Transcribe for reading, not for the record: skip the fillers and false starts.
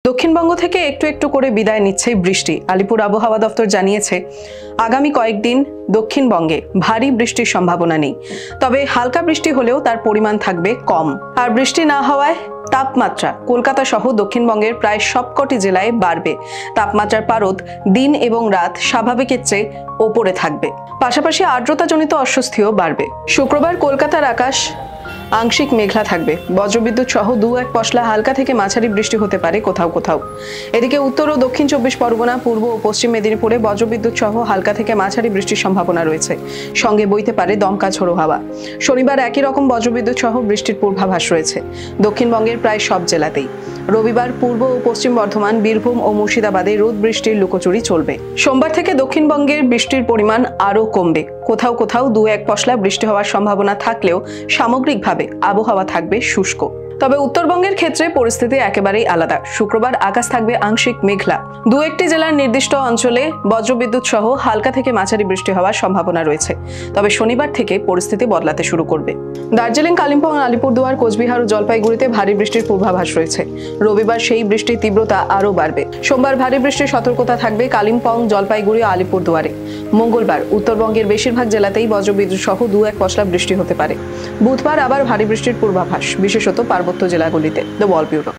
দক্ষিণবঙ্গ থেকে একটু একটু করে বিদায় নিচ্ছে বৃষ্টি। আলিপুর আবহাওয়া দপ্তর জানিয়েছে আগামী কয়েকদিন দক্ষিণবঙ্গে ভারী বৃষ্টির সম্ভাবনা নেই, তবে হালকা বৃষ্টি হলেও তার পরিমাণ থাকবে কম। আর বৃষ্টি না হওয়ায় তাপমাত্রা কলকাতা সহ দক্ষিণবঙ্গের প্রায় সবকটি জেলায় বাড়বে। তাপমাত্রার পারদ দিন এবং রাত স্বাভাবিকের চেয়ে ওপরে থাকবে, পাশাপাশি আর্দ্রতাজনিত অস্বস্তিও বাড়বে। শুক্রবার কলকাতার আকাশ আংশিক মেঘলা থাকবে, বজ্রবিদ্যুৎ সহ দু এক পশলা হালকা থেকে মাঝারি বৃষ্টি হতে পারে কোথাও কোথাও। এদিকে উত্তর ও দক্ষিণ 24 পরগনা, পূর্ব ও পশ্চিম মেদিনীপুরে বজ্রবিদ্যুৎ সহ হালকা থেকে মাঝারি বৃষ্টির সম্ভাবনা রয়েছে, সঙ্গে বইতে পারে দমকা ঝোড়ো হাওয়া। শনিবার একই রকম বজ্রবিদ্যুৎ সহ বৃষ্টির পূর্বাভাস রয়েছে দক্ষিণবঙ্গের প্রায় সব জেলাতেই। রবিবার পূর্ব ও পশ্চিম বর্ধমান, বীরভূম ও মুর্শিদাবাদে রোদ বৃষ্টির লুকোচুরি চলবে। সোমবার থেকে দক্ষিণবঙ্গের বৃষ্টির পরিমাণ আরও কমবে, কোথাও কোথাও দু এক পশলা বৃষ্টি হওয়ার সম্ভাবনা থাকলেও সামগ্রিকভাবে আবহাওয়া থাকবে শুষ্ক। তবে উত্তরবঙ্গের ক্ষেত্রে পরিস্থিতি একেবারেই আলাদা। শুক্রবার আকাশ থাকবে আংশিক মেঘলা, দু একটি জেলার নির্দিষ্ট অঞ্চলে বজ্রবিদ্যুৎ সহ হালকা থেকে মাঝারি বৃষ্টি হওয়ার সম্ভাবনা রয়েছে। তবে শনিবার থেকে পরিস্থিতি বদলাতে শুরু করবে। দার্জিলিং, কালিম্পং, আলিপুরদুয়ার, কোচবিহার ও জলপাইগুড়িতে ভারী বৃষ্টির পূর্বাভাস রয়েছে। রবিবার সেই বৃষ্টির তীব্রতা আরও বাড়বে। সোমবার ভারী বৃষ্টির সতর্কতা থাকবে কালিম্পং, জলপাইগুড়ি ও আলিপুরদুয়ারে। মঙ্গলবার উত্তরবঙ্গের বেশিরভাগ জেলাতেই বজ্রবিদ্যুৎ সহ দু এক পশলা বৃষ্টি হতে পারে। বুধবার আবার ভারী বৃষ্টির পূর্বাভাস, বিশেষত পার্বত্য জেলাগুলিতে। The wall bureau.